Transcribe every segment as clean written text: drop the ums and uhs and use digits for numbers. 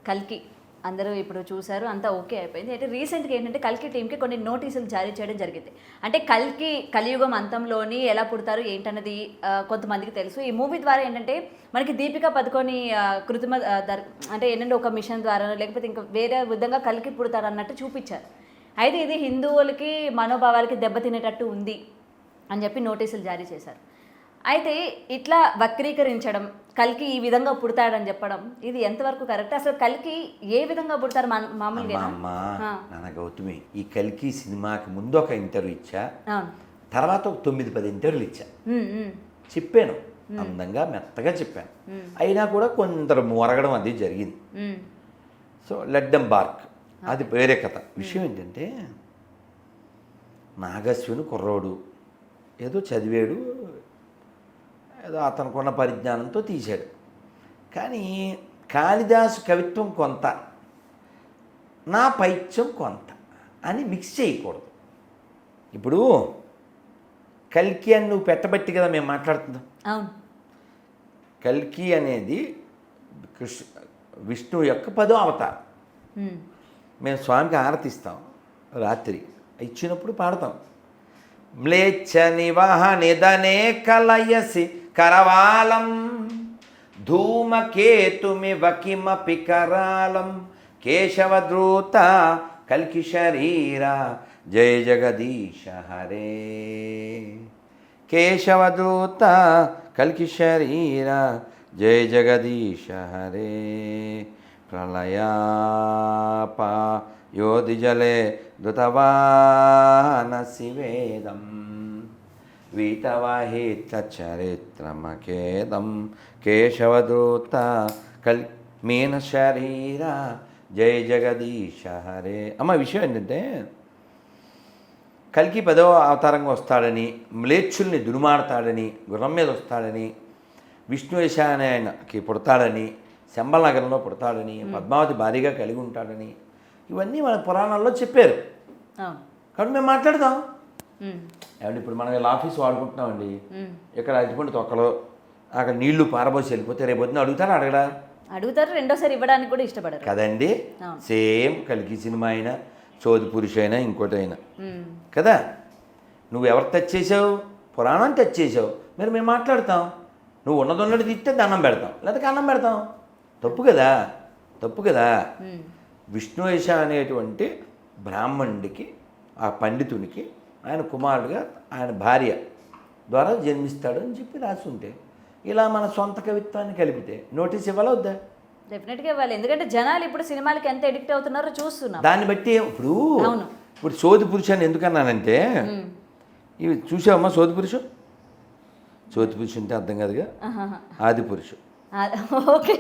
కల్కి అందరూ ఇప్పుడు చూశారు, అంతా ఓకే అయిపోయింది. అయితే రీసెంట్గా ఏంటంటే కల్కి టీంకి కొన్ని నోటీసులు జారీ చేయడం జరిగింది. అంటే కల్కి కలియుగం అంతంలోని ఎలా పుడతారు ఏంటన్నది కొంతమందికి తెలుసు. ఈ మూవీ ద్వారా ఏంటంటే మనకి దీపికా పదుకొని కృత్రిమ అంటే ఏంటంటే ఒక మిషన్ ద్వారా లేకపోతే ఇంకా వేరే విధంగా కల్కి పుడతారు అన్నట్టు చూపించారు. అయితే ఇది హిందువులకి మనోభావాలకి దెబ్బతినేటట్టు ఉంది అని చెప్పి నోటీసులు జారీ చేశారు. అయితే ఇట్లా వక్రీకరించడం, కల్కి ఈ విధంగా పుడతాడని చెప్పడం ఇది ఎంతవరకు కరెక్ట్? అసలు కల్కి ఏ విధంగా పుడతారు మామూలుగా? నాన్న గౌతమి, ఈ కల్కి సినిమాకి ముందు ఒక ఇంటర్వ్యూ ఇచ్చా, తర్వాత ఒక 9-10 ఇంటర్వ్యూలు ఇచ్చా. చెప్పాను, అందంగా మెత్తగా చెప్పాను. అయినా కూడా కొందరు మొరగడం అది జరిగింది. సో లెట్ దెమ్ బార్క్, అది వేరే కథ. విషయం ఏంటంటే నాగశ్విని కుర్రోడు ఏదో చదివాడు, ఏదో అతనుకున్న పరిజ్ఞానంతో తీశాడు. కానీ కాళిదాసు కవిత్వం కొంత, నా పైత్యం కొంత అని మిక్స్ చేయకూడదు. ఇప్పుడు కల్కి అని నువ్వు పెట్టబట్టి కదా మేము మాట్లాడుతున్నాం. అవును, కల్కి అనేది విష్ణువు యొక్క 10వ అవతారం. మేము స్వామికి ఆరతిస్తాం, రాత్రి ఇచ్చినప్పుడు పాడతాం. మ్లేచ్ఛ నివహ నిధనే కలయసి కరవాలం ధూమకేతుమివ కిమపి కరాళం కేశవద్రూత కల్కి శరీర జయ జగదీశ హరే. కేశవద్రూత కల్కి శరీర జయ జగదీశ హరే. ప్రళయాపా యోధిజలే ధృతవానసి వేదం వీతవాహిత చరిత్రమకేదం కేశవదూత మీన శరీర జయ జగదీశ హరే. అమ్మ, విషయం ఏంటంటే కల్కి 10వ అవతారంగా వస్తాడని, మ్లేచ్చుల్ని దునుమాడతాడని, గుర్రం మీద వస్తాడని, విష్ణువేశాన్ని ఆయనకి పుడతాడని, శంబల్ నగరంలో పుడతాడని, పద్మావతి భారీగా కలిగి ఉంటాడని, ఇవన్నీ మన పురాణాల్లో చెప్పారు. కాబట్టి మేము మాట్లాడదాం. ఏమండి, ఇప్పుడు మనం ఇలా ఆఫీస్ వాడుకుంటున్నామండి, ఇక్కడ అరటిపండు తొక్కలో అక్కడ నీళ్లు పారబోసి వెళ్ళిపోతే రేపు పొద్దున అడుగుతారా? అడుగుతారు, రెండోసారి ఇవ్వడానికి కూడా ఇష్టపడరు కదండి. సేమ్ కల్కి సినిమా అయినా, చోది పురుష అయినా, ఇంకోటైనా కదా. నువ్వు ఎవరు టచ్ చేసావు? పురాణం టచ్ చేసావు. మేము మాట్లాడతాం. నువ్వు ఉన్నది తిట్టే దండం పెడతాం, లేకపోతే అన్నం పెడతాం. తప్పు కదా, తప్పు కదా. విష్ణువేశ అనేటువంటి బ్రాహ్మణుడికి, ఆ పండితునికి ఆయన కుమారుడుగా ఆయన భార్య ద్వారా జన్మిస్తాడు అని చెప్పి రాసి ఉంటే, ఇలా మన సొంత కవిత్వాన్ని కలిపితే నోటీస్ ఇవ్వాలా వద్దా? డెఫినెట్గా ఇవ్వాలి. ఎందుకంటే జనాలు ఇప్పుడు సినిమాలకి ఎంత ఎడిక్ట్ అవుతున్నారో చూస్తున్నాం. దాన్ని బట్టి ఇప్పుడు సోది పురుషాన్ని ఎందుకన్నానంటే, ఇవి చూసావమ్మా సోది పురుషు? సోది పురుషు అంటే అర్థం కాదుగా, ఆది పురుషు. ఓకే,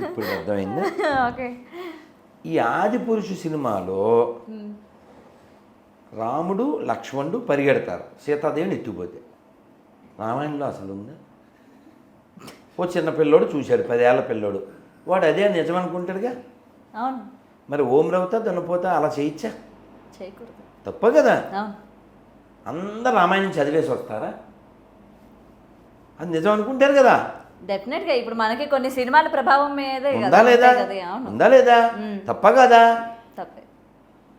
ఇప్పుడు అర్థమైంది. ఓకే. ఈ ఆది పురుషు సినిమాలో రాముడు లక్ష్మణుడు పరిగెడతారు సీతాదేవిని ఎత్తుకుపోతే. రామాయణంలో అసలు ఉందా? ఓ చిన్న పిల్లోడు చూశాడు, 10 ఏళ్ల పిల్లోడు, వాడు అదే నిజం అనుకుంటాడుగా. అవును. మరి ఓం రవుతా దొన్నపోతా అలా చేయొచ్చా? చేయకూడదు, తప్ప కదా. అందరు రామాయణం చదివేసి వస్తారా? అది నిజం అనుకుంటారు కదా. డెఫినెట్గా ఇప్పుడు మనకి కొన్ని సినిమాల ప్రభావం మీద ఉందా లేదా? ఉందా లేదా? తప్ప కదా. తప్పే.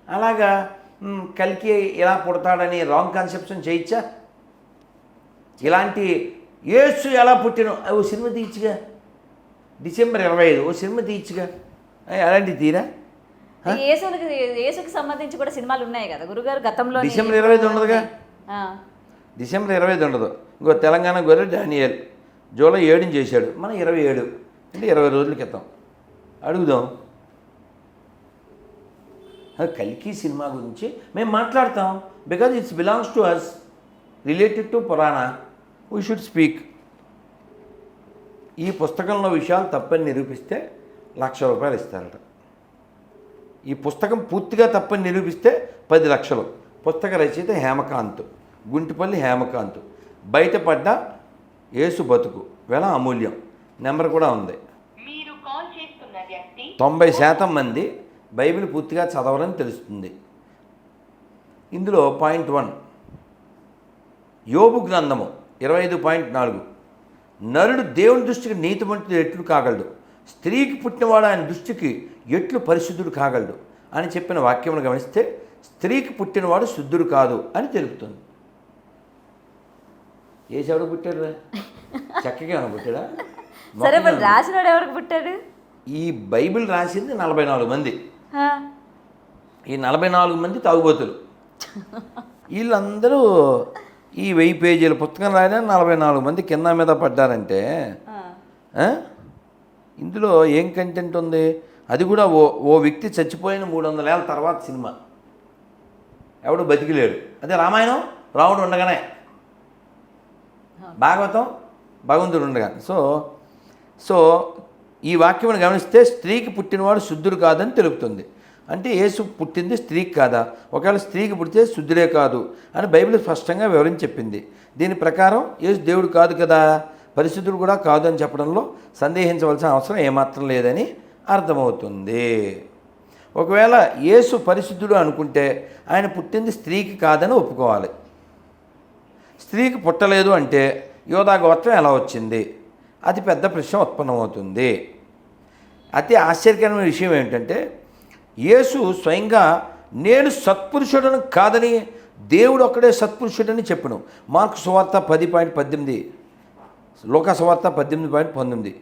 అలాగా కల్కి ఇలా పుడతాడని రాంగ్ కాన్సెప్షన్ చేయొచ్చా? ఇలాంటి యేసు ఎలా పుట్టినో ఓ సినిమా తీయచ్చుగా. డిసెంబర్ 25 ఓ సినిమా తీయచ్చుగా. అలాంటివి తీరా? యేసుకి సంబంధించి కూడా సినిమాలు ఉన్నాయి కదా గురుగారు గతంలో. డిసెంబర్ 25 ఉండదుగా. డిసెంబర్ 25 ఉండదు. ఇంకో తెలంగాణ గొర్రె డానియల్ జూలై 7 చేశాడు, మనం 27 అంటే 20 రోజుల క్రితం. అడుగుదాం. కల్కి సినిమా గురించి మేము మాట్లాడతాం, because it's belongs to us, related to purana. We should speak. ఈ పుస్తకంలో విషయాలు తప్పని నిరూపిస్తే ₹1,00,000 ఇస్తారట. ఈ పుస్తకం పూర్తిగా తప్పని నిరూపిస్తే 10 లక్షలు. పుస్తక రచయిత హేమకాంత్, గుంటిపల్లి హేమకాంత్. బయటపడ్డ యేసు బతుకు వేళ అమూల్యం. నెంబర్ కూడా ఉంది. 90% మంది బైబిల్ పూర్తిగా చదవరని తెలుస్తుంది. ఇందులో పాయింట్ 1 యోబు గ్రంథము 25.4 నరుడు దేవుని దృష్టికి నీతిమంతుడు ఎట్లు కాగలడు, స్త్రీకి పుట్టినవాడు ఆయన దృష్టికి ఎట్లు పరిశుద్ధుడు కాగలడు అని చెప్పిన వాక్యమును గమనిస్తే స్త్రీకి పుట్టినవాడు శుద్ధుడు కాదు అని తెలుపుతుంది. ఏసేవాడు పుట్టాడు చక్కగా ఏమైనా పుట్టాడా? సరే మరి రాసినాడు ఎవరికి పుట్టాడు? ఈ బైబిల్ రాసింది 44 మంది. ఆ. ఈ 44 మంది తాగుబోతులు. వీళ్ళందరూ ఈ 1000 పేజీల పుస్తకం రాయడా 44 మంది కింద మీద పడ్డారంటే ఆ. ఇందులో ఏం కంటెంట్ ఉంది? అది కూడా ఓ వ్యక్తి చచ్చిపోయిన 300 ఏళ్ళ తర్వాత సినిమా. ఎవడు బతికిలేడు. అదే రామాయణం రాముడు ఉండగానే, భాగవతం భగవంతుడు ఉండగానే. సో ఈ వాక్యమును గమనిస్తే స్త్రీకి పుట్టినవాడు శుద్ధుడు కాదని తెలుపుతుంది. అంటే యేసు పుట్టింది స్త్రీకి కాదా? ఒకవేళ స్త్రీకి పుడితే శుద్ధుడే కాదు అని బైబిల్ స్పష్టంగా వివరించి చెప్పింది. దీని ప్రకారం యేసు దేవుడు కాదు కదా, పరిశుద్ధుడు కూడా కాదు అని చెప్పడంలో సందేహించవలసిన అవసరం ఏమాత్రం లేదని అర్థమవుతుంది. ఒకవేళ యేసు పరిశుద్ధుడు అనుకుంటే ఆయన పుట్టింది స్త్రీకి కాదని ఒప్పుకోవాలి. స్త్రీకి పుట్టలేదు అంటే యోధా గోత్రం ఎలా వచ్చింది? అది పెద్ద ప్రశ్న ఉత్పన్నమవుతుంది. అతి ఆశ్చర్యకరమైన విషయం ఏంటంటే యేసు స్వయంగా నేను సత్పురుషుడను కాదని, దేవుడు ఒక్కడే సత్పురుషుడని చెప్పును. మార్కు సువార్త 10:18, లోకా సువార్త 18:19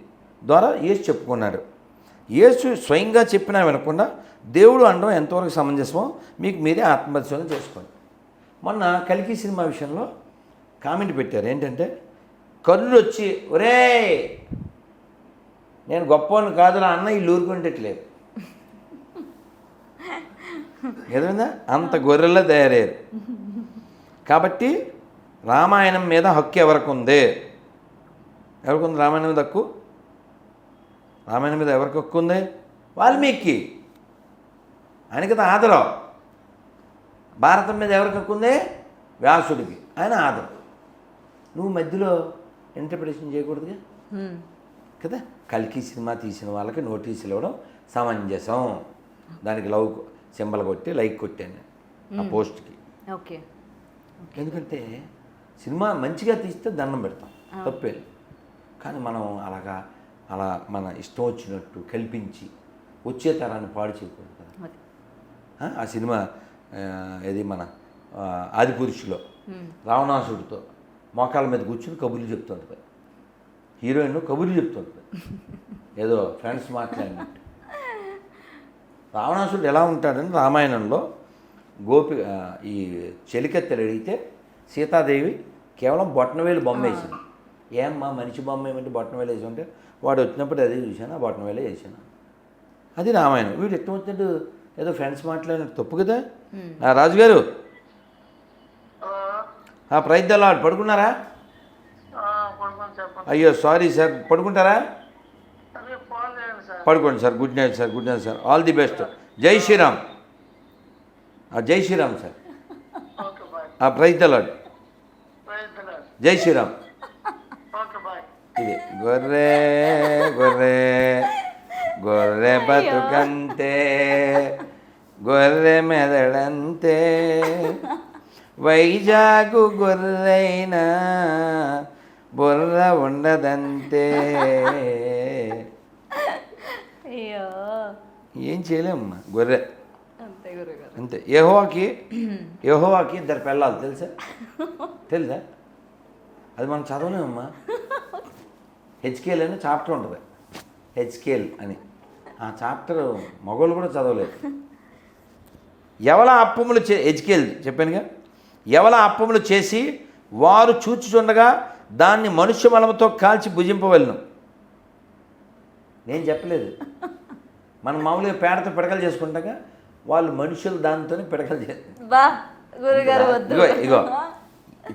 ద్వారా యేసు చెప్పుకున్నాడు. యేసు స్వయంగా చెప్పినా వినకుండా దేవుడు అనడం ఎంతవరకు సమంజసమో మీకు మీరే ఆత్మపరిశోధన చేసుకోండి. మొన్న కల్కి సినిమా విషయంలో కామెంట్ పెట్టారు. ఏంటంటే కర్రుడు వచ్చి ఒరే నేను గొప్పవాడిని కాదురా అన్న వీళ్ళు ఊరుకునేటట్లేదు. ఏదైనా అంత గొర్రెల్లో తయారయ్యారు. కాబట్టి రామాయణం మీద హక్కు ఎవరికి ఉంది? రామాయణం మీద హక్కు? రామాయణం మీద ఎవరికి హక్కు ఉంది? వాల్మీకి. ఆయన కదా ఆదరం. భారతం మీద ఎవరికి హక్కు ఉంది? వ్యాసుడికి. ఆయన ఆదరం. నువ్వు మధ్యలో ఇంటర్ప్రిటేషన్ చేయకూడదుగా కదా. కల్కి సినిమా తీసిన వాళ్ళకి నోటీసులు ఇవ్వడం సమంజసం. దానికి లవ్ సింబల్ కొట్టి లైక్ కొట్టాను ఆ పోస్ట్కి. ఓకే. ఎందుకంటే సినిమా మంచిగా తీస్తే దండం పెడతాం, తప్పేది. కానీ మనం అలా మన ఇష్టం వచ్చినట్టు కల్పించి వచ్చే తరాన్ని పాడు చేయకూడదు కదా. ఆ సినిమా ఏది మన ఆదిపురుషులో రావణాసుడితో మోకాళ్ళ మీద కూర్చుని కబుర్లు చెప్తుంటుంది. హీరోయిన్ కబుర్లు చెప్తుంటుంది, ఏదో ఫ్రెండ్స్ మాట్లాడినట్టు. రావణాసుడు ఎలా ఉంటాడని రామాయణంలో ఈ చెలికత్తెలు అడిగితే సీతాదేవి కేవలం బొట్టనవేలు బొమ్మ వేసింది. ఏమ్మా మనిషి బొమ్మ ఏమంటే బొట్టనవేలు వేసి ఉంటే వాడు వచ్చినప్పుడు అదే చూశాను, ఆ బొట్టనవేలే వేసాను. అది రామాయణం. వీడు ఎట్లా వచ్చినట్టు ఏదో ఫ్రెండ్స్ మాట్లాడినట్టు తప్పు కదా. రాజుగారు ప్రైజ్ ద లార్డ్. పడుకున్నారా? అయ్యో సారీ సార్, పడుకుంటారా? పడుకోండి sir. Good night sir. Good night sir. All the best. జై శ్రీరామ్. జై Shriram sir. Praise the lord. జై శ్రీరామ్. ఇది గొర్రె గొర్రె గొర్రె బతుకంతే, గొర్రె మెదడంతే, వైజాగు గొర్రెైనా బుర్ర ఉండదంతే. ఏం చేయలేమ్మా, గొర్రె అంతే. యెహోవాకి 2 పిల్లలు తెలుసా? అది మనం చదవలేమమ్మా. హెచ్కేల్ అని చాప్టర్ ఉంటుంది, హెచ్కేల్ అని. ఆ చాప్టర్ మగవాళ్ళు కూడా చదవలేదు. ఎవల అప్పములు హెచ్కేల్ చెప్పానుగా. ఎవల అప్పములు చేసి వారు చూచుచుండగా దాన్ని మనుష్య మలముతో కాల్చి భుజింపవలను. నేను చెప్పలేదు. మనం మామూలుగా పేడతో పిడకలు చేసుకుంటాగా, వాళ్ళు మనుషులు దానితోనే పిడకలు చేస్తారు. ఇగో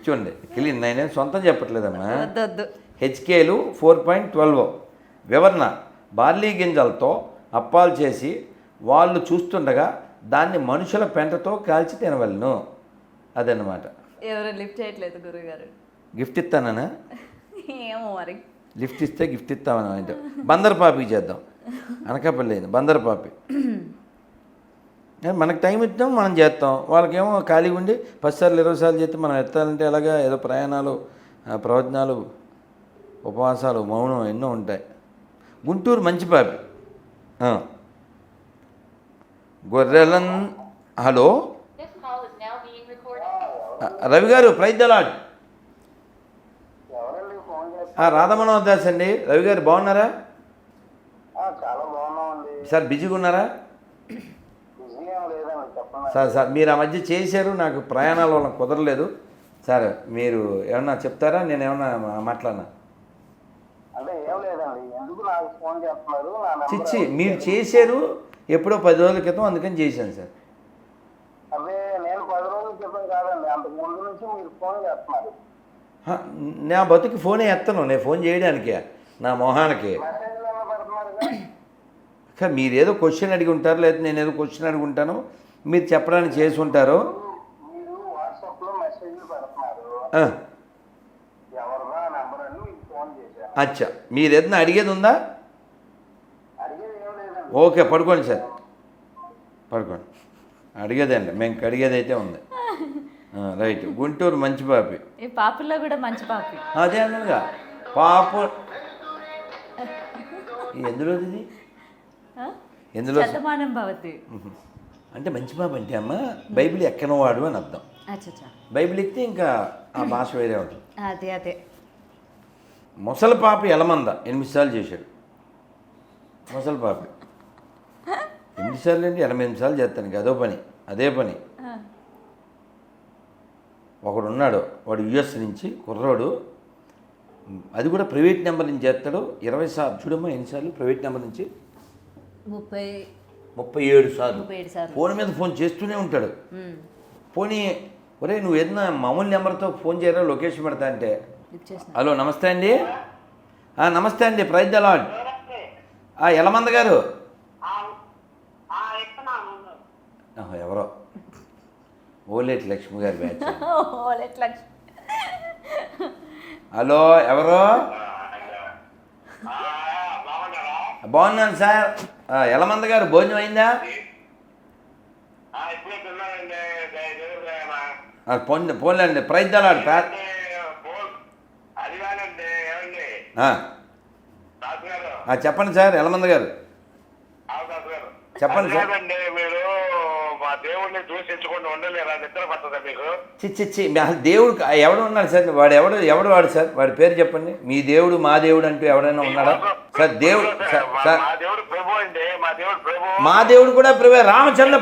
చూడండి, క్లీన్. నేనేం సొంతం చెప్పట్లేదమ్మా. హెచ్కేలు 4.12 వివరణ. బార్లీ గింజలతో అప్పాలు చేసి వాళ్ళు చూస్తుండగా దాన్ని మనుషుల పెంటతో కాల్చి తినవలను. అదన్నమాట. ఎవరు లిఫ్ట్ చేయట్లేదు గురుగారు. గిఫ్ట్ ఇస్తానా? ఏమో మరి. లిఫ్ట్ ఇస్తే గిఫ్ట్ ఇస్తామని అంటే బందర్పాపికి చేద్దాం. అనకాపల్లి అయింది బందర్పాపి. మనకు టైం ఇద్దాం, మనం చేస్తాం. వాళ్ళకేమో ఖాళీగా ఉండి 10 సార్లు 20 సార్లు చేస్తే మనం ఎత్తాలంటే అలాగా ఏదో ప్రయాణాలు, ప్రవచనాలు, ఉపవాసాలు, మౌనం ఎన్నో ఉంటాయి. గుంటూరు మంచిపాపి. గొర్రెలన్ హలో రవి గారు, praise the lord. Radhamanohar Das అండి. రవి గారు బాగున్నారా? చాలా బాగున్నామండి. సార్ బిజీగా ఉన్నారా? బిజీగా లేదండి, చెప్పండి. సార్ మీరు ఆ మధ్య చేశారు, నాకు ప్రయాణాల వల్ల కుదరలేదు. సార్ మీరు ఏమన్నా చెప్తారా? నేను ఏమన్నా మాట్లాడినా? అంటే ఏం లేదండి, ఎందుకు నాకు ఫోన్ చేస్తున్నారు? నా నెంబర్ చిచ్చి మీరు చేశారు ఎప్పుడో 10 రోజుల క్రితం, అందుకని చేశాను సార్. అదే నేను 10 రోజుల క్రితం కాదండి, అంతకు ముందు నుంచి మీరు ఫోన్ చేస్తున్నారు. నా బతుకి ఫోనే ఎత్తను, నేను ఫోన్ చేయడానికి నా మొహానికి. మెసేజ్లు ఏమో పెడుతున్నారు. మీరేదో క్వశ్చన్ అడిగి ఉంటారు, లేదా నేను ఏదో క్వశ్చన్ అడిగి ఉంటాను, మీరు చెప్పడానికి చేసి ఉంటారు. మీరు వాట్సాప్లో మెసేజ్లు పెడుతున్నారు. ఎవరిదా నెంబర్ అని మీకు ఫోన్ చేశాను. అచ్చా, మీరు ఏదైనా అడిగేది ఉందా? అడిగేది ఏం లేదండి. ఓకే, పడుకోండి సార్, పడుకోండి. అడిగేదండి, మేము అడిగేది అయితే ఉంది. రైట్. గుంటూరు మంచి పాపి. ఈ పాపుల్లో కూడా మంచి పాపి. అదే అన్నగా పాపు. ఎందులో ఇది? ఎందులో? శతమానం భవతి. అంటే మంచి పాప అంటే అమ్మ బైబిల్ ఎక్కనవాడు అని అర్థం. అచ్చా, బైబిల్ ఎక్కితే ఇంకా ఆ భాష వేరే ఉంటుంది. అదే అదే. ముసలి పాప ఎలమంద 8 సార్లు చేశాడు. ముసలి పాప 8 సార్లు అంటే 88 సార్లు చేస్తాను. అదే పని. ఒకడు ఉన్నాడు, వాడు యుఎస్ నుంచి కుర్రోడు, అది కూడా ప్రైవేట్ నెంబర్ నుంచి చేస్తాడు. 20 సార్లు చూడమ్మా, ఎన్నిసార్లు ప్రైవేట్ నెంబర్ నుంచి? 37 సార్లు ఫోన్ మీద ఫోన్ చేస్తూనే ఉంటాడు. పోనీ ఒరే నువ్వు ఏదైనా మామూలు నెంబర్తో ఫోన్ చేయరా, లొకేషన్ పెడతా అంటే, హలో నమస్తే అండి, నమస్తే అండి, ప్రైజ్ ద లార్డ్. ఎలమంద గారు ఎవరో ఓలేటి లక్ష్మి గారి బ్యాచ్. హలో ఎవరో? బాగున్నాను సార్. ఎలమంద గారు భోజనం అయిందా? పోన్లేండి, ప్రైజ్ ద లార్డ్. చెప్పండి సార్ ఎలమంద గారు, చెప్పండి సార్. మీరు మా దేవుడిని దూషించకుండా ఉండలేరా? నిద్ర పడుతుందా మీకు? చిచ్చి అసలు దేవుడు ఎవడు ఉన్నాడు సార్? ఎవడు వాడు సార్? వాడి పేరు చెప్పండి. మీ దేవుడు మా దేవుడు అంటూ ఎవడైనా ఉన్నాడా సార్? దేవుడు సార్, మా దేవుడు కూడా ప్రభు, రామచంద్ర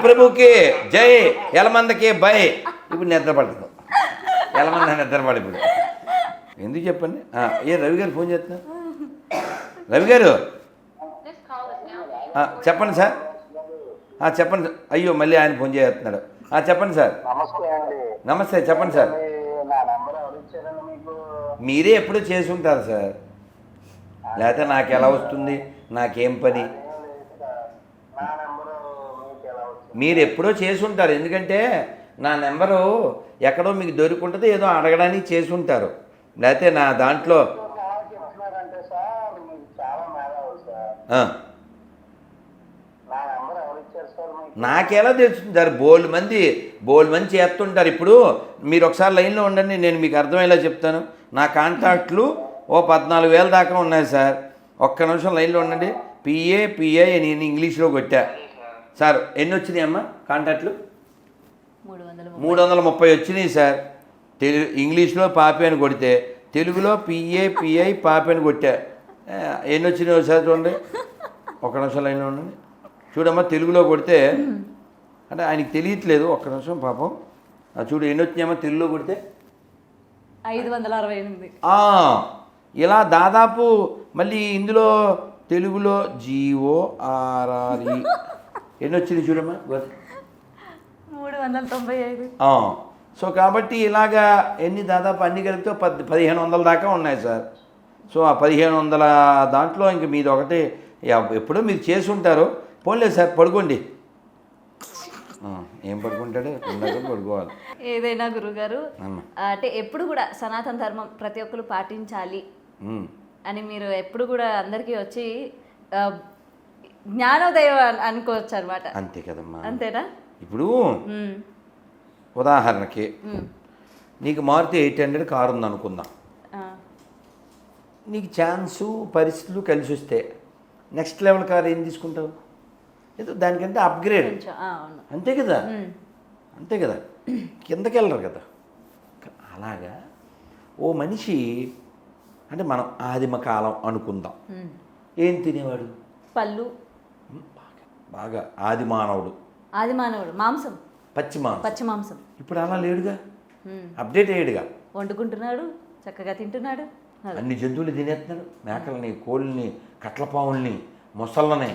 ప్రభుకి జై, ఎలమందకి బై. ఇప్పుడు నిద్ర పడుతుంది, ఎలమంద నిద్ర పడిపోయి. ఎందుకు చెప్పండి? ఏ రవి గారు ఫోన్ చేస్తున్నా? రవి గారు చెప్పండి సార్. చెప్పండి. అయ్యో మళ్ళీ ఆయన ఫోన్ చేస్తున్నాడు. చెప్పండి సార్. నమస్తే, చెప్పండి సార్. మీరే ఎప్పుడూ చేసి ఉంటారు సార్, లేకపోతే నాకు ఎలా వస్తుంది? నాకేం పని? మీరు ఎప్పుడో చేసి ఉంటారు, ఎందుకంటే నా నెంబరు ఎక్కడో మీకు దొరుకుంటుంది, ఏదో అడగడానికి చేసి ఉంటారు, లేకపోతే నా దాంట్లో. నాకెలా తెలుస్తుంది సార్? బోల్డ్ మంది చేస్తుంటారు. ఇప్పుడు మీరు ఒకసారి లైన్లో ఉండండి, నేను మీకు అర్థమయ్యేలా చెప్తాను. నా కాంటాక్ట్లు 14,000 దాకా ఉన్నాయి సార్. ఒక్క నిమిషం లైన్లో ఉండండి. పిఏ నేను ఇంగ్లీష్లో కొట్టా సార్. ఎన్ని వచ్చినాయి అమ్మా కాంటాక్ట్లు? 330 వచ్చినాయి సార్. ఇంగ్లీష్లో పాపి అని కొడితే, తెలుగులో పిఐ పాపి అని కొట్టా. ఎన్ని వచ్చినాయి సార్ చూడండి. ఒక్క నిమిషం లైన్లో ఉండండి. చూడమ్మా, తెలుగులో కొడితే అంటే ఆయనకి తెలియట్లేదు, ఒక్క నిమిషం పాపం. చూడు ఎన్ని వచ్చినాయమ్మా తెలుగులో కొడితే? 568. ఇలా దాదాపు. మళ్ళీ ఇందులో తెలుగులో GORRE ఎన్ని వచ్చింది చూడమ్మా? 395. సో కాబట్టి ఇలాగా ఎన్ని దాదాపు అన్ని కలిపితే 1,500 దాకా ఉన్నాయి సార్. సో ఆ 1,500 దాంట్లో ఇంక మీది ఒకటి ఎప్పుడో మీరు చేసి ఉంటారు. పోన్లేదు సార్, పడుకోండి. ఏం పడుకుంటాడు? పడుకోవాలి. ఏదైనా గురుగారు అంటే ఎప్పుడు కూడా సనాతన ధర్మం ప్రతి ఒక్కరు పాటించాలి అని మీరు ఎప్పుడు కూడా అందరికీ వచ్చి జ్ఞానోదయం అనుకోవచ్చు అనమాట. అంతే కదమ్మా. అంతేనా? ఇప్పుడు ఉదాహరణకి నీకు మారుతి 800 కారు ఉంది అనుకుందాం. నీకు ఛాన్సు పరిస్థితులు కలిసి వస్తే నెక్స్ట్ లెవెల్ కార్ ఏం తీసుకుంటావు? ఏదో దానికంటే అప్గ్రేడ్, కొంచెం అవును. అంతే కదా, అంతే కదా, కిందకి వెళ్ళరు కదా. అలాగా ఓ మనిషి అంటే మనం ఆదిమ కాలం అనుకుందాం, ఏం తినేవాడు? పళ్ళు. బాగా ఆది మానవుడు, ఆది మానవుడు మాంసం, పచ్చి మాంసం. ఇప్పుడు అలా లేడుగా, అప్డేట్ అయ్యాడుగా, వండుకుంటున్నాడు, చక్కగా తింటున్నాడు. అదే. అన్ని జంతువులు తినేస్తున్నాడు, మేకల్ని, కోళ్ళని, కట్లపావుల్ని, మొసళ్ళని,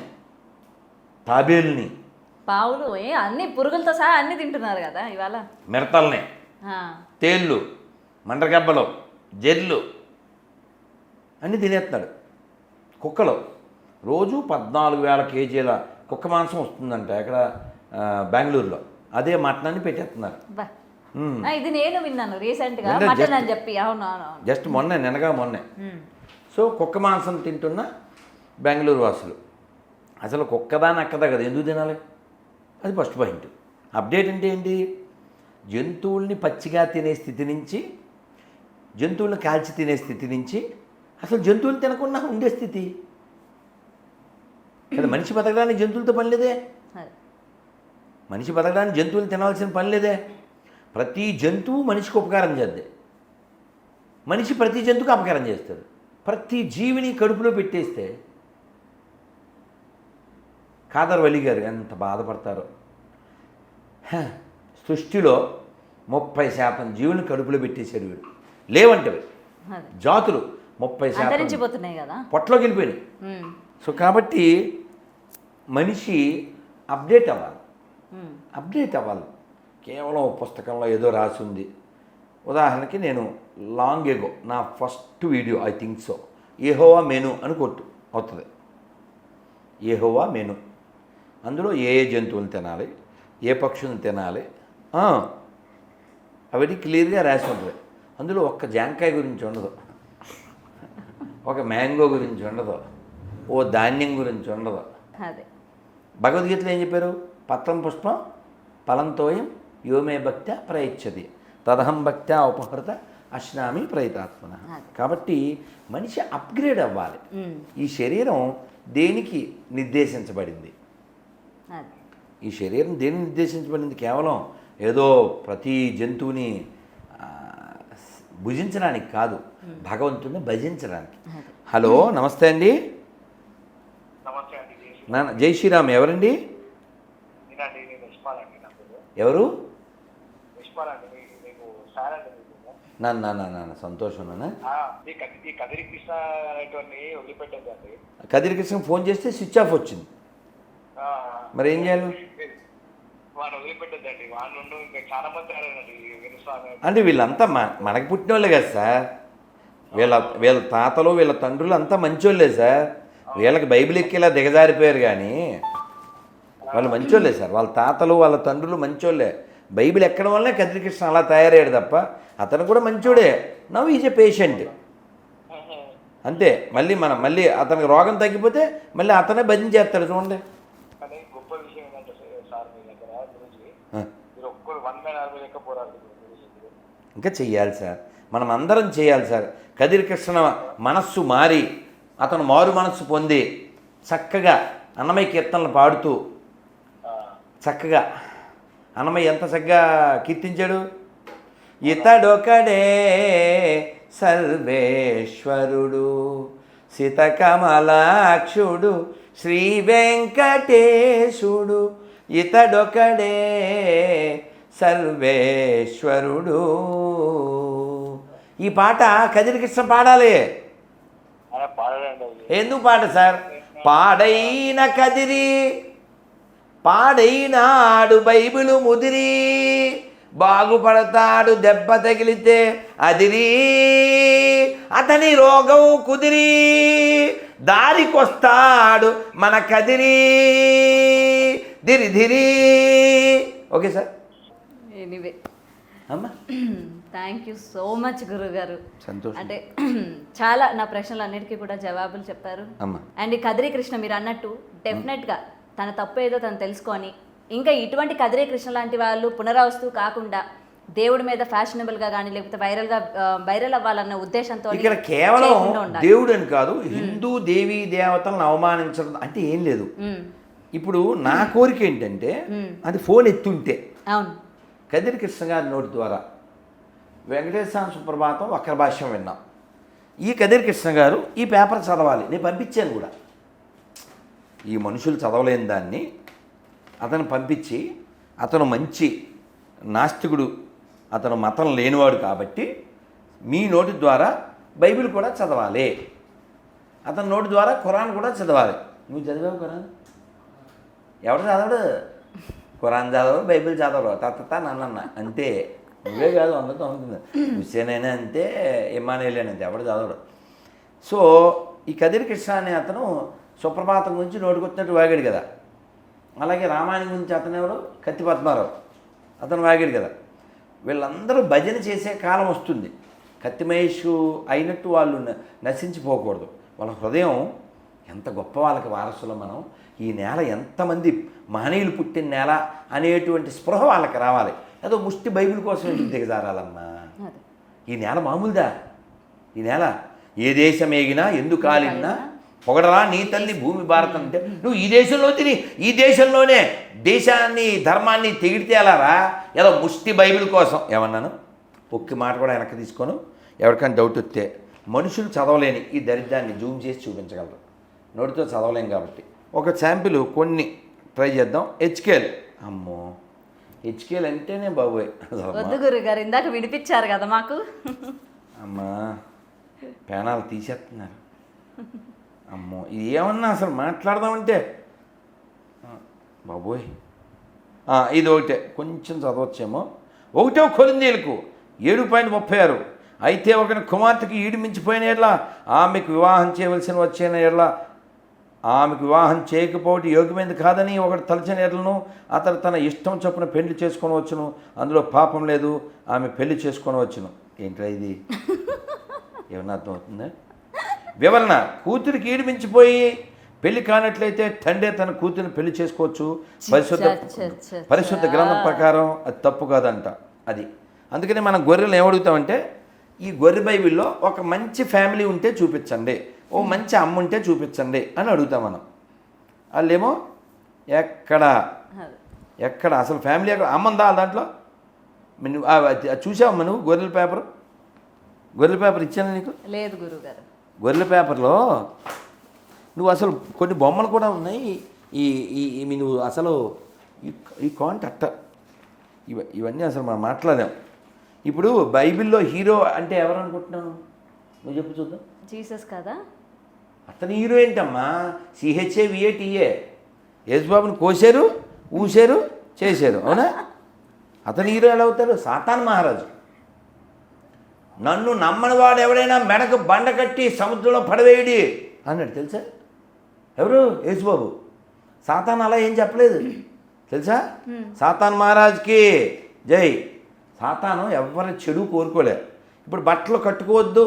తాబేల్ని, పావులు అన్ని పురుగులతో సహా అన్ని తింటున్నారు కదా ఇవాళ. మిడతల్ని, తేళ్ళు, మండ్రగబ్బలు, జెర్లు అన్నీ తినేస్తున్నాడు. కుక్కలు రోజు 14,000 కేజీల కుక్క మాంసం వస్తుందంట ఎక్కడ, బెంగళూరులో. అదే మటనాన్ని పెట్టేస్తున్నారు. బా. ఇది నేను విన్నాను రీసెంట్గా, అంటే మటన్ అని చెప్పి. అవును అవును అవును. జస్ట్ మొన్నే. సో కుక్క మాంసం తింటున్న బెంగళూరు వాసులు అసలు కుక్కదా నక్కదా కదా, ఎందుకు తినాలి? అది ఫస్ట్ పాయింట్. అప్డేట్ అంటే ఏంటి? జంతువుల్ని పచ్చిగా తినే స్థితి నుంచి, జంతువుల్ని కాల్చి తినే స్థితి నుంచి అసలు జంతువులు తినకుండా ఉండే స్థితి కదా. మనిషి బతకడానికి జంతువులతో పని లేదే, అదే. మనిషి బతకడానికి జంతువులు తినాల్సిన పని లేదే. ప్రతి జంతువు మనిషికి ఉపకారం చేద్దే, మనిషి ప్రతి జంతువుకి అపకారం చేస్తాడు. ప్రతి జీవిని కడుపులో పెట్టేస్తే ఖాదర్ వలి గారు ఎంత బాధపడతారో. సృష్టిలో 30% జీవుని కడుపులో పెట్టేశాడు వీడు. లేవంటే అదే. జాతులు 30% అంతరించిపోతున్నాయి కదా, పొట్టలోకి వెళ్ళిపోయినాయి. సో కాబట్టి మనిషి అప్డేట్ అవ్వాలి. కేవలం పుస్తకంలో ఏదో రాసి ఉంది. ఉదాహరణకి నేను లాంగ్ ఎగో నా first video I think so, Jehovah menu అని కొట్టు అవుతుంది. యెహోవా మెను, అందులో ఏ జంతువులు తినాలి, ఏ పక్షులను తినాలి, అవన్నీ క్లియర్గా రాసి ఉంటుంది. అందులో ఒక్క జాంకాయ గురించి ఉండదు, ఒక మ్యాంగో గురించి ఉండదు, ఓ ధాన్యం గురించి ఉండదు. అదే. భగవద్గీతలో ఏం చెప్పారు? పత్రం పుష్పం ఫలంతోయం యోమే భక్త్యా ప్రయచ్చతి తదహం భక్త్యా ఉపహృత అశ్నామి ప్రయతాత్మన. కాబట్టి మనిషి అప్గ్రేడ్ అవ్వాలి. ఈ శరీరం దేనికి నిర్దేశించబడింది? ఈ శరీరం దేనికి నిర్దేశించబడింది? కేవలం ఏదో ప్రతి జంతువుని భుజించడానికి కాదు, భగవంతుడిని భజించడానికి. హలో, నమస్తే అండి. నాన్న జై శ్రీరామ్. ఎవరండి? ఎవరు? నాన్న సంతోషం. కదిరి కృష్ణ ఫోన్ చేస్తే స్విచ్ ఆఫ్ వచ్చింది, మరి ఏం చేయాలి? అంటే వీళ్ళంతా మనకి పుట్టిన వాళ్ళే కదా సార్. వీళ్ళ తాతలు వీళ్ళ తండ్రులు అంతా మంచోళ్ళే సార్. వీళ్ళకి బైబిల్ ఎక్కేలా దిగజారిపోయారు కానీ వాళ్ళు మంచోళ్ళే సార్. వాళ్ళ తాతలు వాళ్ళ తండ్రులు మంచోళ్ళే. బైబిల్ ఎక్కడం వల్లే కదిరి కృష్ణ అలా తయారయ్యాడు తప్ప అతను కూడా మంచోడే. నవ్ ఈజ్ ఏ పేషెంట్ అంతే. మళ్ళీ అతనికి రోగం తగ్గిపోతే మళ్ళీ అతనే భజన చేస్తాడు. చూడండి, ఇంకా చెయ్యాలి సార్, మనం అందరం చేయాలి సార్. కదిరి కృష్ణ మనస్సు మారి అతను మారు మనస్సు పొంది చక్కగా అన్నమయ్య కీర్తనలు పాడుతూ చక్కగా, అన్నమయ్య ఎంత చక్కగా కీర్తించాడు. ఇతడొకడే సర్వేశ్వరుడు సితకమలాక్షుడు శ్రీ వెంకటేశుడు, ఇతడొకడే సర్వేశ్వరుడు. ఈ పాట కదిరి కృష్ణ పాడాలి. ఎందుకు పాట సార్? పాడైన కదిరి పాడైనాడు బైబిలు ముదిరి, బాగుపడతాడు దెబ్బ తగిలితే అదిరి, అతని రోగం కుదిరి దారికొస్తాడు మన కదిరి ధిరి. Okay sir. ఎనీవే అమ్మా, థ్యాంక్ యూ సో మచ్ గురుగారు. సంతోషం. అంటే చాలా నా ప్రశ్నలు అన్నిటికీ కూడా జవాబులు చెప్పారు. అండ్ ఈ కదిరి కృష్ణ మీరు అన్నట్టు డెఫినెట్గా తన తప్పు ఏదో తను తెలుసుకొని ఇంకా ఇటువంటి కదిరి కృష్ణ లాంటి వాళ్ళు పునరావస్తు కాకుండా దేవుడి మీద ఫ్యాషనబుల్గా కానీ లేకపోతే వైరల్ అవ్వాలన్న ఉద్దేశంతో ఇక్కడ కేవలం చేయకుండా ఉండాలి. దేవుడు అని కాదు, హిందూ దేవీ దేవతలను అవమానించడం అంటే ఏం లేదు. ఇప్పుడు నా కోరిక ఏంటంటే అది ఫోన్ ఎత్తుంటే అవును కదిరి కృష్ణ గారి నోటి ద్వారా వెంకటేశ్వర సుప్రభాతం వక్ర భాష్యం విన్నాం. ఈ కదిరి కృష్ణ గారు ఈ పేపర్ చదవాలి, నేను పంపించాను కూడా. ఈ మనుషులు చదవలేని దాన్ని అతను పంపించి, అతను మంచి నాస్తికుడు, అతను మతం లేనివాడు కాబట్టి మీ నోటి ద్వారా బైబిల్ కూడా చదవాలి, అతని నోటి ద్వారా ఖురాన్ కూడా చదవాలి. నువ్వు చదివావు ఖురాన్? ఎవరు చదవడు? ఖురాన్ చదవరు, బైబిల్ చదవరు, తత్త నన్న అంతే. నువ్వే కాదు, అందరితో ఉంటుంది. హుస్సేన్ అయినా అంతే, ఇమానుయేల్ అయినా అంతే, ఎవడు చదవడు. సో ఈ కదిరి కృష్ణ అనే అతను సుప్రభాతం గురించి నోటికొచ్చినట్టు వాగాడు కదా. అలాగే రామాయణం గురించి అతను ఎవరు? కత్తి పద్మారావు, అతను వాగాడు కదా. వీళ్ళందరూ భజన చేసే కాలం వస్తుంది. కత్తి మహేష్ అయినట్టు వాళ్ళు నశించిపోకూడదు. వాళ్ళ హృదయం ఎంత గొప్ప, వాళ్ళకి వారసులు మనం. ఈ నేల ఎంతమంది మహనీయులు పుట్టిన నేల అనేటువంటి స్పృహ వాళ్ళకి రావాలి. ఏదో ముష్టి బైబిల్ కోసం ఎందుకు దిగజారాలమ్మా? ఈ నేల మామూలుదా? ఈ నేల ఏ దేశం ఏగినా ఎందుకు కాలినా పొగడరా నీ తల్లి భూమి భారతం అంటే నువ్వు ఈ దేశంలో తిని ఈ దేశంలోనే దేశాన్ని ధర్మాన్ని తెగిడితే ఎలారా? ఏదో ముష్టి బైబిల్ కోసం ఏమన్నాను? ఒక్క మాట కూడా వెనక్కి తీసుకోను. ఎవరికైనా డౌట్ వస్తే మనుషులు చదవలేని ఈ దరిద్రాన్ని జూమ్ చేసి చూపించగలరు, నోటితో చదవలేం కాబట్టి. ఒక శాంపిల్ కొన్ని ట్రై చేద్దాం. హెచ్కేల్, అమ్మో హెచ్కేల్ అంటేనే బాబోయ్. వద్దు గురుగారు, ఇందాక వినిపించారు కదా మాకు. అమ్మా పేనాలు తీసేస్తున్నారు. అమ్మో ఇది ఏమన్నా అసలు మాట్లాడదామంటే బాబోయ్. ఇది ఒకటే కొంచెం చదవచ్చేమో. 1 కొరింథీయులకు 7:36 అయితే ఒకని కుమార్తెకి ఈడు మించిపోయిన ఎడ్ల ఆమెకు వివాహం చేయవలసిన వచ్చిన ఎడ్ల ఆమెకు వివాహం చేయకపోవడం యోగ్యమైనది కాదని ఒకటి తలచిన ఎడ్లను అతను తన ఇష్టం చొప్పున పెళ్లి చేసుకొని వచ్చును, అందులో పాపం లేదు, ఆమె పెళ్లి చేసుకొని వచ్చును. ఏంట్రా ఇది? ఏమన్నా అర్థమవుతుందా? వివరణ: కూతురికి ఈడు మించిపోయి పెళ్లి కానట్లయితే తండ్రి తన కూతురిని పెళ్లి చేసుకోవచ్చు. పరిశుద్ధ గ్రంథం ప్రకారం అది తప్పు కాదంట. అది అందుకని మనం గొర్రెలు ఏమడుగుతామంటే, ఈ గొర్రె బైబిల్లో ఒక మంచి ఫ్యామిలీ ఉంటే చూపించండి, ఓ మంచి అమ్మ ఉంటే చూపించండి అని అడుగుతాం మనం. వాళ్ళేమో ఎక్కడ అసలు ఫ్యామిలీ ఎక్కడ అమ్మందా దాంట్లో? నువ్వు చూసావమ్మా నువ్వు గొర్రెల పేపర్ ఇచ్చాను నీకు? లేదు గురుగారు. గొర్రెల పేపర్లో నువ్వు అసలు కొన్ని బొమ్మలు కూడా ఉన్నాయి. ఈ నువ్వు అసలు ఈ కాంట్ ఇవన్నీ అసలు మనం మాట్లాడాం. ఇప్పుడు బైబిల్లో హీరో అంటే ఎవరు అనుకుంటున్నావు? నువ్వు చెప్పు చూద్దాం. జీసస్ కదా? అతని హీరో ఏంటమ్మా? CHAVATA. యేసుబాబుని కోసారు, ఊసారు, చేశారు, అవునా? అతని హీరో ఎలా అవుతారు? సాతాన్ మహారాజు. నన్ను నమ్మని వాడు ఎవడైనా మెడకు బండ కట్టి సముద్రంలో పడవేయడి అన్నాడు, తెలుసా? ఎవరు? యేసుబాబు. సాతాన్ అలా ఏం చెప్పలేదు, తెలుసా? సాతాన్ మహారాజ్కి జై. సాతాను ఎవరి చెడు కోరుకోలే. ఇప్పుడు బట్టలు కట్టుకోవద్దు,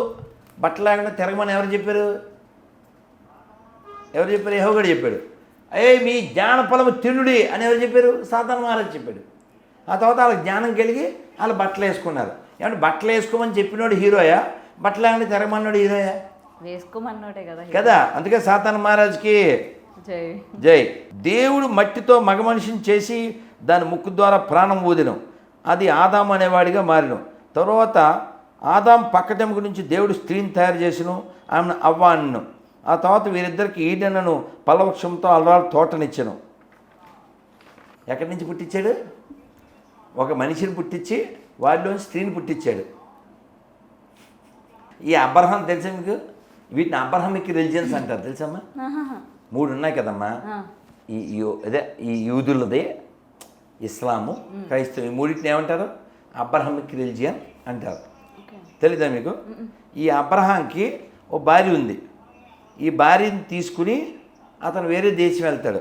బట్టలు లేకుండా తిరగమని ఎవరు చెప్పారు? యెహోవా చెప్పాడు. మీ జ్ఞాన ఫలము తినుడి అని ఎవరు చెప్పారు? సాతాన్ మహారాజ్ చెప్పాడు. ఆ తర్వాత వాళ్ళకి జ్ఞానం కలిగి వాళ్ళు బట్టలు వేసుకున్నారు. ఏమంటే బట్టలు వేసుకోమని చెప్పినోడు హీరోయా, బట్టలు లేకుండా తిరగమన్నాడు హీరోయా? వేసుకోమన్నోటే కదా. అందుకే సాతాన్ మహారాజ్కి జై. దేవుడు మట్టితో మగ మనిషిని చేసి దాని ముక్కు ద్వారా ప్రాణం ఊదినం, అది ఆదాం అనేవాడిగా మారినం. తర్వాత ఆదాం పక్కటెముక నుంచి దేవుడు స్త్రీని తయారు చేసిను, ఆమెను అవ్వ అన్నను. ఆ తర్వాత వీరిద్దరికి ఈడెనను పలవృక్షంతో అలరాలు తోటనిచ్చాను. ఎక్కడి నుంచి పుట్టించాడు? ఒక మనిషిని పుట్టించి వాడిలోని స్త్రీని పుట్టించాడు. ఈ అబ్రహాం తెలుసా మీకు? వీటిని అబ్రహామిక్ రిలిజియన్స్ అంటారు, తెలుసమ్మా? 3 ఉన్నాయి కదమ్మా. ఈ యూదులది, ఇస్లాము, క్రైస్తవం, ఈ 3 ఏమంటారు? అబ్రహామిక్ రిలిజియన్ అంటారు. తెలీదా మీకు? ఈ అబ్రహాంకి ఓ భార్య ఉంది. ఈ భార్యని తీసుకుని అతను వేరే దేశం వెళ్తాడు.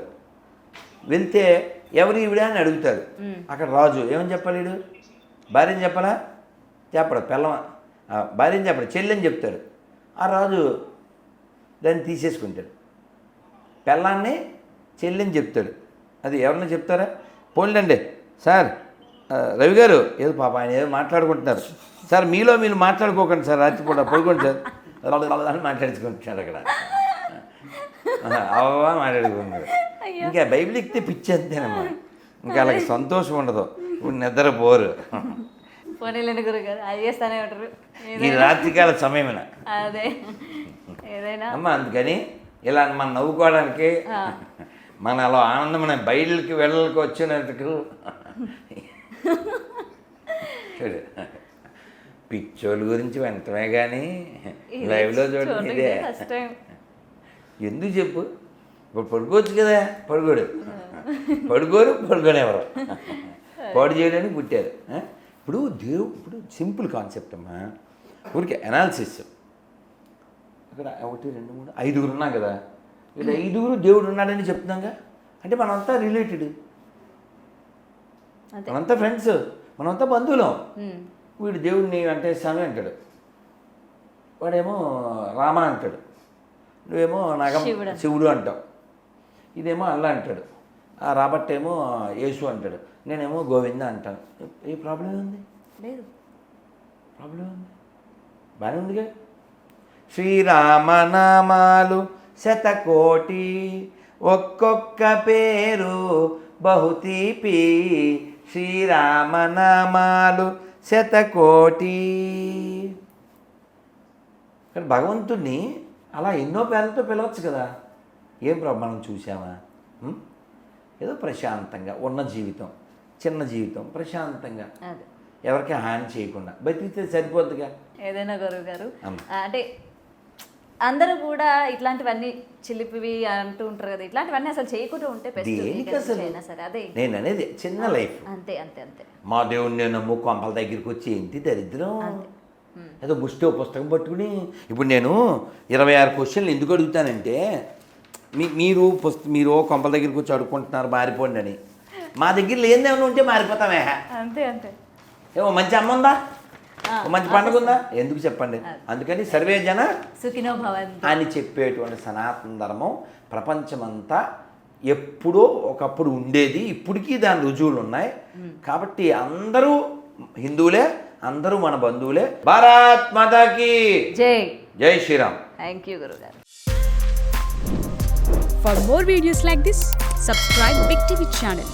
వెళ్తే ఎవరు ఈవిడ అని అడుగుతాడు. అక్కడ రాజు ఏమని చెప్పాలి? వీడు భార్యని చెప్పాలా? చెప్పడు. భార్యని చెప్పడు, చెల్లెని చెప్తాడు. ఆ రాజు దాన్ని తీసేసుకుంటాడు. పెళ్ళాన్ని చెల్లిని చెప్తాడు. అది ఎవరన్నా చెప్తారా? పోన్లండి సార్ రవి గారు ఏదో పాప ఆయన ఏదో మాట్లాడుకుంటున్నారు సార్, మీలో మీరు మాట్లాడుకోకండి సార్, రాత్రిపూట పడుకోండి సార్ అని మాట్లాడుకుంటున్నాడు అక్కడ. అవా మాట్లాడుకున్నాడు. ఇంకా బైబిల్ ఎక్కితే పిచ్చి అంతేనమ్మా, ఇంకా అలాగే సంతోషం ఉండదు, ఇప్పుడు నిద్రపోరు. పోనీలేండి గురుగారు, అది చేస్తానే ఉంటారు ఈ రాత్రికాల సమయమైన అదే ఏదైనా అమ్మ. అందుకని ఇలా మనం నవ్వుకోవడానికి, మన అలా ఆనందమైన బయలుకి వెళ్ళకి వచ్చినట్టుకు చూడు, పిచ్చోళ్ళ గురించి వెంటనే కానీ లైవ్లో చూడండి ఇదే. ఫస్ట్ టైం ఎందుకు చెప్పు, ఇప్పుడు పడుకోవచ్చు కదా, పడుకోడు, పడుకోనేవారు, పాడు చేయడానికి పుట్టారు. ఇప్పుడు ఇప్పుడు సింపుల్ కాన్సెప్ట్ అమ్మా, ఊరికే అనాలిసిస్. అక్కడ 1 2 3 5 ఉన్నాం కదా, వీళ్ళు 5 దేవుడు ఉన్నాడని చెప్తున్నాగా, అంటే మనంతా రిలేటెడ్, మనంతా ఫ్రెండ్స్, మనంతా బంధువులం. వీడు దేవుడిని అంటే స్వామి అంటాడు, వాడేమో రామ అంటాడు, నువ్వేమో నాగం శివుడు అంటావు, ఇదేమో అల్లా అంటాడు, ఆ రాబర్ట్ ఏమో యేసు అంటాడు, నేనేమో గోవింద అంటాను. ఏ ప్రాబ్లం ఉంది? లేదు ప్రాబ్లం ఉంది, బాగానే ఉందిగా. శ్రీరామనామాలు 100,000,000, ఒక్కొక్క పేరు బహుతీపి. శ్రీరామనామాలు 100,000,000. కానీ భగవంతుడిని అలా ఎన్నో పేర్లతో పిలవచ్చు కదా, ఏం ప్రాబ్లం? మనం చూసామా? ఏదో ప్రశాంతంగా ఉన్న జీవితం, చిన్న జీవితం, ప్రశాంతంగా ఎవరికి హాని చేయకుండా బతికితే సరిపోద్దిగా. ఏదైనా గురువు గారు అంటే అందరూ కూడా ఇట్లాంటివన్నీ చిలిపివి అంటూ ఉంటారు కదా, ఇట్లాంటివన్నీ అసలు చేయకుండా ఉంటే సరే. అదే నేను అనేది చిన్న లైఫ్, అంతే అంతే అంతే. మా దేవుడిని నేను నమ్ము కొంపల దగ్గరికి వచ్చి ఏంటి దరిద్రం, ఏదో ముష్టి పుస్తకం పట్టుకుని. ఇప్పుడు నేను 26 క్వశ్చన్లు ఎందుకు అడుగుతానంటే, మీరు కొంపల దగ్గరికి వచ్చి అడుక్కుంటున్నారు మారిపోండి అని, మా దగ్గర లేనిదేమైనా ఉంటే మారిపోతామే. అంతే అంతే. ఏమో మంచి అమ్మ ఉందా, మంచి పండుగ ఉందా, ఎందుకు చెప్పండి. అందుకని సర్వే జన సుఖినో భవంతు అని చెప్పేటువంటి సనాతన ధర్మం ప్రపంచమంతా ఎప్పుడో ఒకప్పుడు ఉండేది, ఇప్పటికీ దాని రుజువులు ఉన్నాయి. కాబట్టి అందరూ హిందువులే, అందరూ మన బంధువులే. భారత్ మాతాకి జై. జై శ్రీరామ్. థ్యాంక్ యూ గురుగారు. For more videos like this, subscribe Big TV channel.